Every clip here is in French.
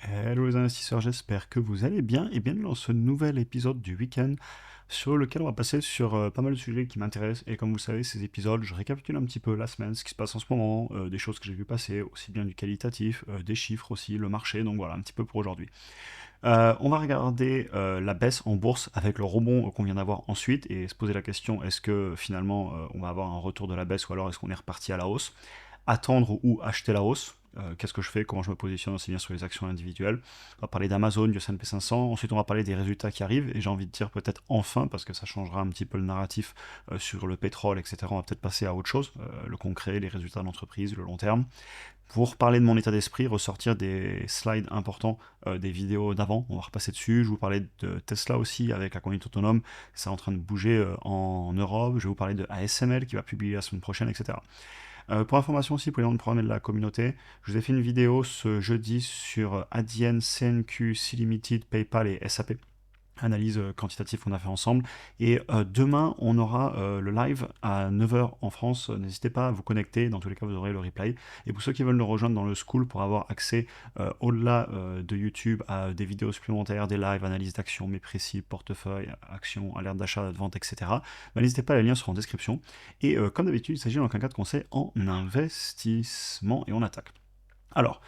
Hello les investisseurs, j'espère que vous allez bien et bienvenue dans ce nouvel épisode du week-end sur lequel on va passer sur pas mal de sujets qui m'intéressent. Et comme vous le savez, ces épisodes, je récapitule un petit peu la semaine, ce qui se passe en ce moment, des choses que j'ai vu passer, aussi bien du qualitatif, des chiffres aussi, le marché, donc voilà un petit peu pour aujourd'hui. On va regarder la baisse en bourse avec le rebond qu'on vient d'avoir ensuite et se poser la question, est-ce que finalement on va avoir un retour de la baisse ou alors est-ce qu'on est reparti à la hausse? Attendre ou acheter la hausse? Qu'est-ce que je fais, comment je me positionne aussi bien sur les actions individuelles. On va parler d'Amazon, du S&P 500, ensuite on va parler des résultats qui arrivent, et j'ai envie de dire peut-être enfin, parce que ça changera un petit peu le narratif sur le pétrole, etc. On va peut-être passer à autre chose, le concret, les résultats d'entreprise, le long terme. Pour parler de mon état d'esprit, ressortir des slides importants, des vidéos d'avant, on va repasser dessus. Je vais vous parler de Tesla aussi avec la conduite autonome, c'est en train de bouger en Europe. Je vais vous parler de ASML qui va publier la semaine prochaine, etc. Pour information aussi, pour les membres de programme et de la communauté, je vous ai fait une vidéo ce jeudi sur Adyen, CNQ, C-Limited, PayPal et SAP. Analyse quantitative qu'on a fait ensemble. Et demain, on aura le live à 9h en France. N'hésitez pas à vous connecter. Dans tous les cas, vous aurez le replay. Et pour ceux qui veulent nous rejoindre dans le school pour avoir accès au-delà de YouTube à des vidéos supplémentaires, des lives, analyse d'actions, mes précis, portefeuille, actions, alerte d'achat, de vente, etc., bah, n'hésitez pas, les liens seront en description. Et comme d'habitude, il s'agit dans aucun cas de conseil en investissement et on attaque. Alors,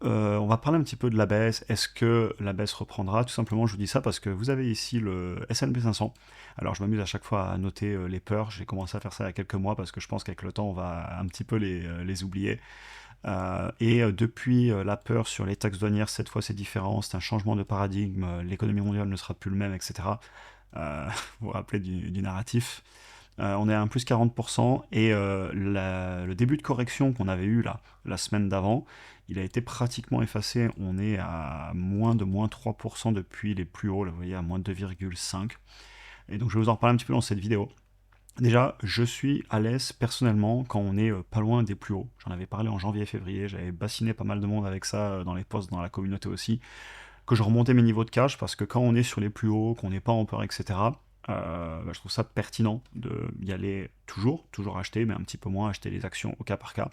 on va parler un petit peu de la baisse. Est-ce que la baisse reprendra? Tout simplement, je vous dis ça parce que vous avez ici le S&P 500. Alors, je m'amuse à chaque fois à noter les peurs. J'ai commencé à faire ça il y a quelques mois parce que je pense qu'avec le temps, on va un petit peu les oublier. Depuis la peur sur les taxes douanières, cette fois c'est différent. C'est un changement de paradigme. L'économie mondiale ne sera plus le même, etc. Vous vous rappelez du narratif. On est à un plus 40% et le début de correction qu'on avait eu là, la semaine d'avant, il a été pratiquement effacé. On est à moins 3% depuis les plus hauts, là, vous voyez, à moins 2,5. Et donc je vais vous en reparler un petit peu dans cette vidéo. Déjà, je suis à l'aise personnellement quand on est pas loin des plus hauts. J'en avais parlé en janvier-février, j'avais bassiné pas mal de monde avec ça dans les posts, dans la communauté aussi, que je remontais mes niveaux de cash parce que quand on est sur les plus hauts, qu'on n'est pas en peur, etc., je trouve ça pertinent d'y aller toujours acheter, mais un petit peu moins acheter les actions au cas par cas.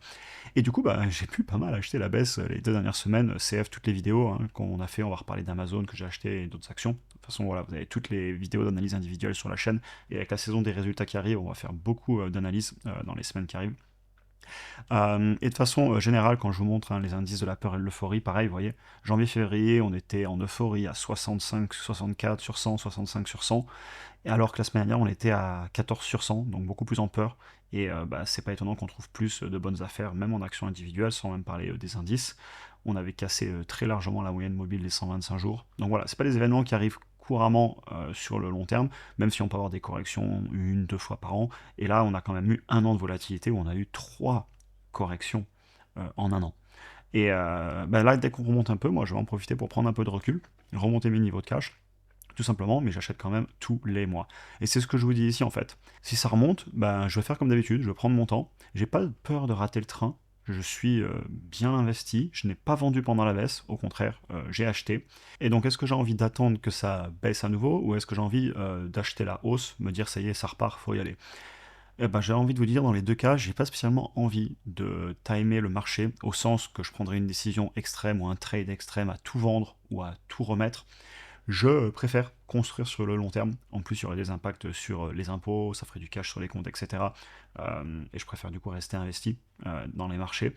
Et du coup, bah, j'ai pu pas mal acheter la baisse les 2 dernières semaines. CF, toutes les vidéos qu'on a fait, on va reparler d'Amazon que j'ai acheté et d'autres actions. De toute façon, voilà, vous avez toutes les vidéos d'analyse individuelle sur la chaîne. Et avec la saison des résultats qui arrive, on va faire beaucoup d'analyses dans les semaines qui arrivent. Et de façon générale, quand je vous montre les indices de la peur et de l'euphorie, pareil, vous voyez, janvier-février, on était en euphorie à 65, 64 sur 100, 65 sur 100, et alors que la semaine dernière, on était à 14 sur 100, donc beaucoup plus en peur. Et bah, c'est pas étonnant qu'on trouve plus de bonnes affaires, même en action individuelle, sans même parler des indices. On avait cassé très largement la moyenne mobile des 125 jours. Donc voilà, c'est pas des événements qui arrivent couramment sur le long terme, même si on peut avoir des corrections 1, 2 fois par an. Et là, on a quand même eu un an de volatilité où on a eu 3 corrections en un an. Et bah là, dès qu'on remonte un peu, moi je vais en profiter pour prendre un peu de recul, remonter mes niveaux de cash, tout simplement, mais j'achète quand même tous les mois. Et c'est ce que je vous dis ici en fait. Si ça remonte, ben, je vais faire comme d'habitude, je vais prendre mon temps. J'ai pas peur de rater le train. Je suis bien investi, je n'ai pas vendu pendant la baisse, au contraire, j'ai acheté. Et donc, est-ce que j'ai envie d'attendre que ça baisse à nouveau, ou est-ce que j'ai envie d'acheter la hausse, me dire ça y est, ça repart, faut y aller? Eh ben, j'ai envie de vous dire, dans les deux cas, j'ai pas spécialement envie de timer le marché, au sens que je prendrais une décision extrême ou un trade extrême à tout vendre ou à tout remettre. Je préfère construire sur le long terme. En plus, il y aurait des impacts sur les impôts, ça ferait du cash sur les comptes, etc. Et je préfère du coup rester investi dans les marchés.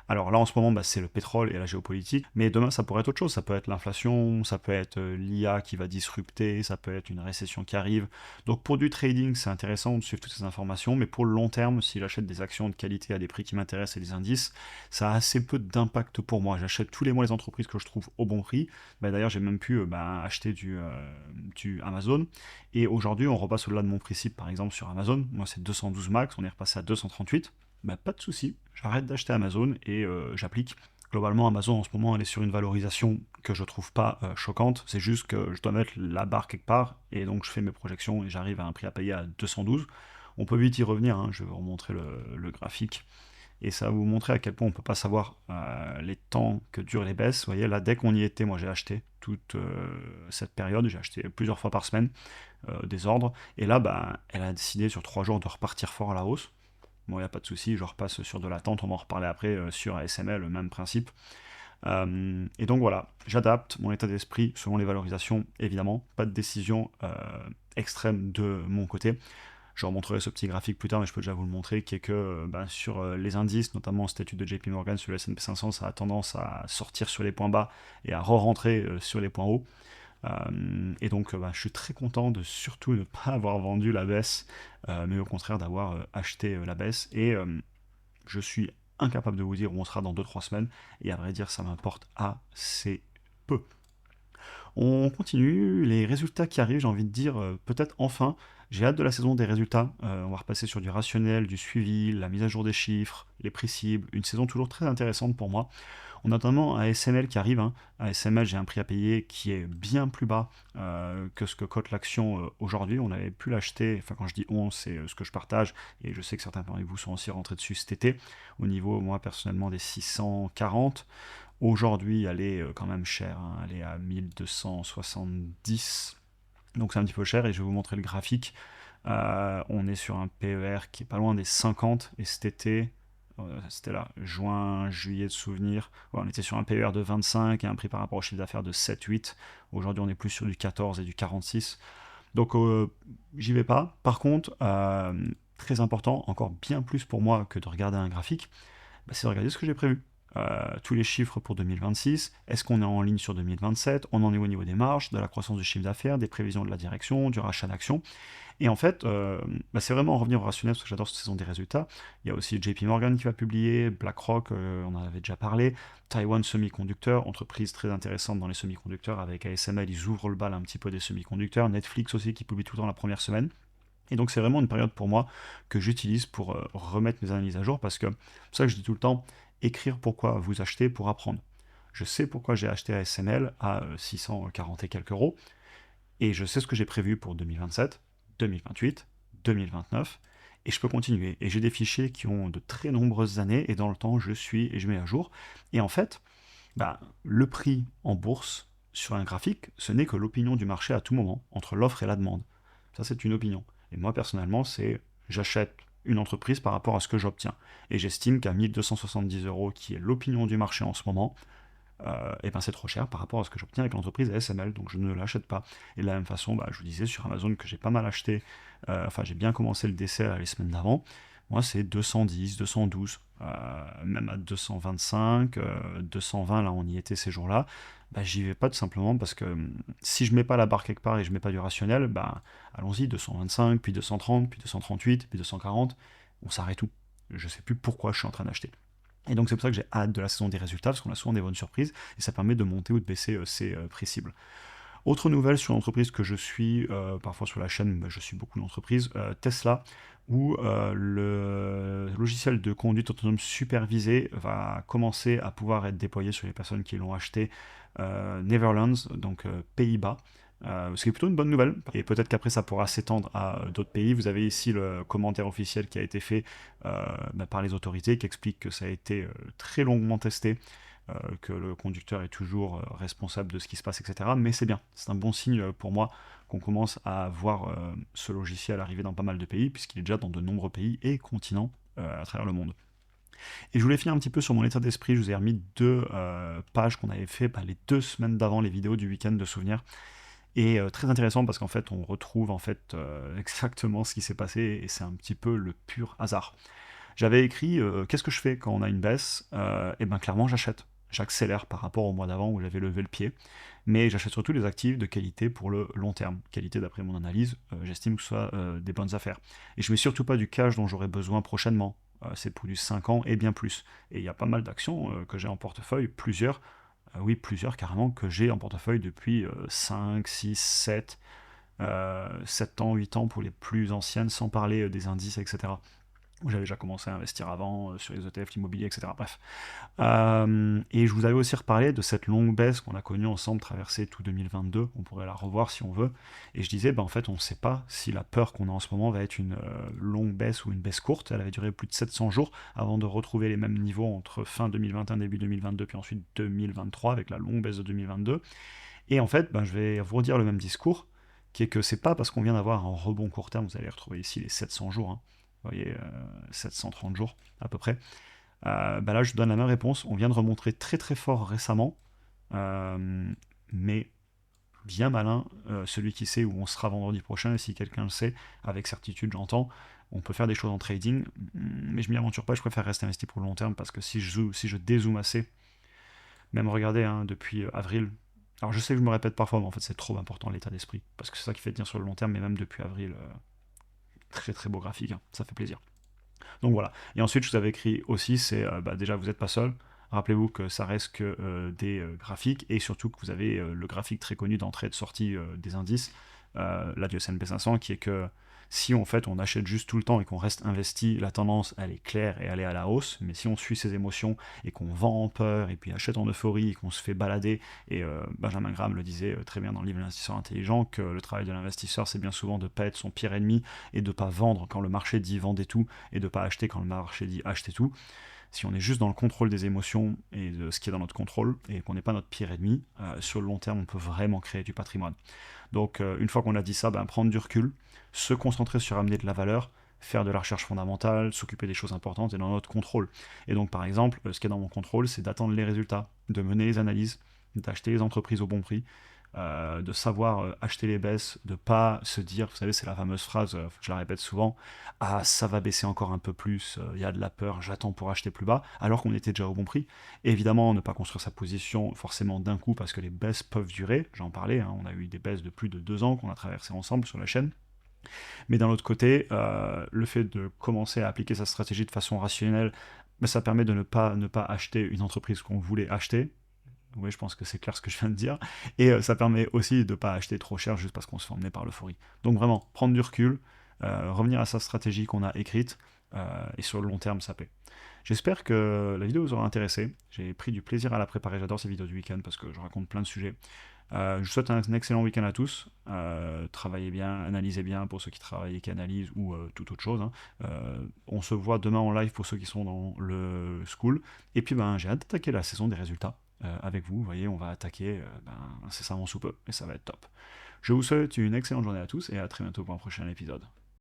Alors là, en ce moment, bah, c'est le pétrole et la géopolitique, mais demain, ça pourrait être autre chose. Ça peut être l'inflation, ça peut être l'IA qui va disrupter, ça peut être une récession qui arrive. Donc pour du trading, c'est intéressant de suivre toutes ces informations, mais pour le long terme, si j'achète des actions de qualité à des prix qui m'intéressent et des indices, ça a assez peu d'impact pour moi. J'achète tous les mois les entreprises que je trouve au bon prix. Bah, d'ailleurs, j'ai même pu acheter du Amazon, et aujourd'hui, on repasse au-delà de mon principe, par exemple, sur Amazon. Moi, c'est 212 max, on est repassé à 238. Bah, pas de souci, j'arrête d'acheter Amazon et j'applique. Globalement, Amazon en ce moment, elle est sur une valorisation que je trouve pas choquante. C'est juste que je dois mettre la barre quelque part et donc je fais mes projections et j'arrive à un prix à payer à 212. On peut vite y revenir, je vais vous remontrer le graphique et ça va vous montrer à quel point on peut pas savoir les temps que durent les baisses. Vous voyez, là, dès qu'on y était, moi j'ai acheté toute cette période, j'ai acheté plusieurs fois par semaine des ordres et là, bah, elle a décidé sur 3 jours de repartir fort à la hausse. Bon, il n'y a pas de souci, je repasse sur de l'attente, on va en reparler après sur ASML, le même principe. Et donc voilà, j'adapte mon état d'esprit selon les valorisations, évidemment, pas de décision extrême de mon côté. Je remontrerai ce petit graphique plus tard, mais je peux déjà vous le montrer, qui est que sur les indices, notamment cette étude de JP Morgan sur le S&P 500, ça a tendance à sortir sur les points bas et à re-rentrer sur les points hauts. Et donc je suis très content de surtout ne pas avoir vendu la baisse, mais au contraire d'avoir acheté la baisse. Et je suis incapable de vous dire où on sera dans 2-3 semaines, et à vrai dire ça m'importe assez peu. On continue, les résultats qui arrivent, j'ai envie de dire, peut-être enfin, j'ai hâte de la saison des résultats. On va repasser sur du rationnel, du suivi, la mise à jour des chiffres, les prix cibles, une saison toujours très intéressante pour moi. On a notamment un SML qui arrive. Un SML, j'ai un prix à payer qui est bien plus bas que ce que cote l'action aujourd'hui. On avait pu l'acheter, enfin quand je dis on, c'est ce que je partage, et je sais que certains parmi vous sont aussi rentrés dessus cet été, au niveau, moi personnellement, des 640. Aujourd'hui, elle est quand même chère, elle est à 1270, donc c'est un petit peu cher, et je vais vous montrer le graphique. On est sur un PER qui est pas loin des 50, et cet été, c'était là, juin, juillet de souvenir, ouais, on était sur un PER de 25 et un prix par rapport au chiffre d'affaires de 7-8. Aujourd'hui, on est plus sur du 14 et du 46. Donc, j'y vais pas. Par contre, très important, encore bien plus pour moi que de regarder un graphique, c'est de regarder ce que j'ai prévu. Tous les chiffres pour 2026, est-ce qu'on est en ligne sur 2027, on en est au niveau des marges, de la croissance du chiffre d'affaires, des prévisions de la direction, du rachat d'actions. Et en fait, c'est vraiment en revenir au rationnel, parce que j'adore cette saison des résultats. Il y a aussi JP Morgan qui va publier, BlackRock, on en avait déjà parlé, Taiwan Semiconductor, entreprise très intéressante dans les semi-conducteurs, avec ASML, ils ouvrent le bal un petit peu des semi-conducteurs, Netflix aussi qui publie tout le temps la première semaine. Et donc c'est vraiment une période pour moi que j'utilise pour remettre mes analyses à jour, parce que c'est ça que je dis tout le temps, écrire pourquoi vous achetez pour apprendre. Je sais pourquoi j'ai acheté ASML à 640 et quelques euros, et je sais ce que j'ai prévu pour 2027, 2028, 2029, et je peux continuer. Et j'ai des fichiers qui ont de très nombreuses années, et dans le temps, je suis et je mets à jour. Et en fait, le prix en bourse sur un graphique, ce n'est que l'opinion du marché à tout moment, entre l'offre et la demande. Ça, c'est une opinion. Et moi, personnellement, c'est j'achète une entreprise par rapport à ce que j'obtiens. Et j'estime qu'à 1270 euros, qui est l'opinion du marché en ce moment, c'est trop cher par rapport à ce que j'obtiens avec l'entreprise ASML, donc je ne l'achète pas. Et de la même façon, je vous disais sur Amazon que j'ai pas mal acheté, j'ai bien commencé le dessert les semaines d'avant. Moi, c'est 210, 212, même à 225, 220, là on y était ces jours-là. J'y vais pas tout simplement parce que si je mets pas la barre quelque part et je mets pas du rationnel, allons-y, 225, puis 230, puis 238, puis 240, on s'arrête tout. Je sais plus pourquoi je suis en train d'acheter. Et donc c'est pour ça que j'ai hâte de la saison des résultats, parce qu'on a souvent des bonnes surprises, et ça permet de monter ou de baisser ces prix cibles. Autre nouvelle sur l'entreprise que je suis, parfois sur la chaîne, je suis beaucoup d'entreprises, Tesla, où le logiciel de conduite autonome supervisée va commencer à pouvoir être déployé sur les personnes qui l'ont acheté Netherlands, donc Pays-Bas. Ce qui est plutôt une bonne nouvelle, et peut-être qu'après ça pourra s'étendre à d'autres pays. Vous avez ici le commentaire officiel qui a été fait par les autorités, qui explique que ça a été très longuement testé, que le conducteur est toujours responsable de ce qui se passe, etc. Mais c'est bien, c'est un bon signe pour moi qu'on commence à voir ce logiciel arriver dans pas mal de pays, puisqu'il est déjà dans de nombreux pays et continents à travers le monde. Et je voulais finir un petit peu sur mon état d'esprit. Je vous ai remis deux pages qu'on avait fait les 2 semaines d'avant, les vidéos du week-end de souvenirs. Et très intéressant parce qu'en fait on retrouve exactement ce qui s'est passé, et c'est un petit peu le pur hasard. J'avais écrit qu'est-ce que je fais quand on a une baisse, et clairement j'achète. J'accélère par rapport au mois d'avant où j'avais levé le pied, mais j'achète surtout les actifs de qualité pour le long terme. Qualité d'après mon analyse, j'estime que ce soit des bonnes affaires. Et je mets surtout pas du cash dont j'aurai besoin prochainement. C'est pour du 5 ans et bien plus. Et il y a pas mal d'actions que j'ai en portefeuille, plusieurs, oui plusieurs carrément, que j'ai en portefeuille depuis 5, 6, 7 ans, 8 ans pour les plus anciennes, sans parler des indices, etc. Où j'avais déjà commencé à investir avant sur les ETF, l'immobilier, etc. Bref. Et je vous avais aussi reparlé de cette longue baisse qu'on a connue ensemble, traversée tout 2022. On pourrait la revoir si on veut. Et je disais, en fait, on ne sait pas si la peur qu'on a en ce moment va être une longue baisse ou une baisse courte. Elle avait duré plus de 700 jours avant de retrouver les mêmes niveaux entre fin 2021, début 2022, puis ensuite 2023, avec la longue baisse de 2022. Et en fait, je vais vous redire le même discours, qui est que c'est pas parce qu'on vient d'avoir un rebond court terme, vous allez retrouver ici les 700 jours, vous voyez, 730 jours à peu près, Bah là, je donne la même réponse. On vient de remontrer très très fort récemment, mais bien malin, celui qui sait où on sera vendredi prochain, et si quelqu'un le sait, avec certitude j'entends, on peut faire des choses en trading, mais je m'y aventure pas, je préfère rester investi pour le long terme, parce que si je dézoome assez, même regardez, hein, depuis avril, alors je sais que je me répète parfois, mais en fait c'est trop important l'état d'esprit, parce que c'est ça qui fait tenir sur le long terme, mais même depuis avril, très très beau graphique, hein, ça fait plaisir. Donc voilà. Et ensuite, je vous avais écrit aussi, c'est bah, déjà, vous n'êtes pas seul. Rappelez-vous que ça reste que des graphiques et surtout que vous avez le graphique très connu d'entrée et de sortie des indices, là du S&P 500, qui est que si en fait on achète juste tout le temps et qu'on reste investi, la tendance elle est claire et elle est à la hausse. Mais si on suit ses émotions et qu'on vend en peur et puis achète en euphorie et qu'on se fait balader, et Benjamin Graham le disait très bien dans le livre L'investisseur intelligent, que le travail de l'investisseur c'est bien souvent de ne pas être son pire ennemi et de ne pas vendre quand le marché dit vendez tout et de ne pas acheter quand le marché dit achetez tout. Si on est juste dans le contrôle des émotions et de ce qui est dans notre contrôle et qu'on n'est pas notre pire ennemi, sur le long terme, on peut vraiment créer du patrimoine. Donc, une fois qu'on a dit ça, ben, prendre du recul, se concentrer sur amener de la valeur, faire de la recherche fondamentale, s'occuper des choses importantes et dans notre contrôle. Et donc, par exemple, ce qui est dans mon contrôle, c'est d'attendre les résultats, de mener les analyses, d'acheter les entreprises au bon prix, de savoir acheter les baisses, de pas se dire, vous savez, c'est la fameuse phrase, je la répète souvent, ah ça va baisser encore un peu plus, il y a de la peur, j'attends pour acheter plus bas, alors qu'on était déjà au bon prix. Et évidemment, ne pas construire sa position forcément d'un coup parce que les baisses peuvent durer, j'en parlais, hein, on a eu des baisses de plus de 2 ans qu'on a traversées ensemble sur la chaîne. Mais d'un autre côté, le fait de commencer à appliquer sa stratégie de façon rationnelle, ben, ça permet de ne pas acheter une entreprise qu'on voulait acheter. Oui, je pense que c'est clair ce que je viens de dire. Et ça permet aussi de ne pas acheter trop cher juste parce qu'on se fait emmener par l'euphorie. Donc vraiment, prendre du recul, revenir à sa stratégie qu'on a écrite, et sur le long terme, ça paie. J'espère que la vidéo vous aura intéressé. J'ai pris du plaisir à la préparer. J'adore ces vidéos du week-end parce que je raconte plein de sujets. Je vous souhaite un excellent week-end à tous. Travaillez bien, analysez bien pour ceux qui travaillent et qui analysent ou toute autre chose, hein. On se voit demain en live pour ceux qui sont dans le school. Et puis ben, j'ai hâte d'attaquer la saison des résultats avec vous. Vous voyez, on va attaquer incessamment sous peu et ça va être top. Je vous souhaite une excellente journée à tous et à très bientôt pour un prochain épisode.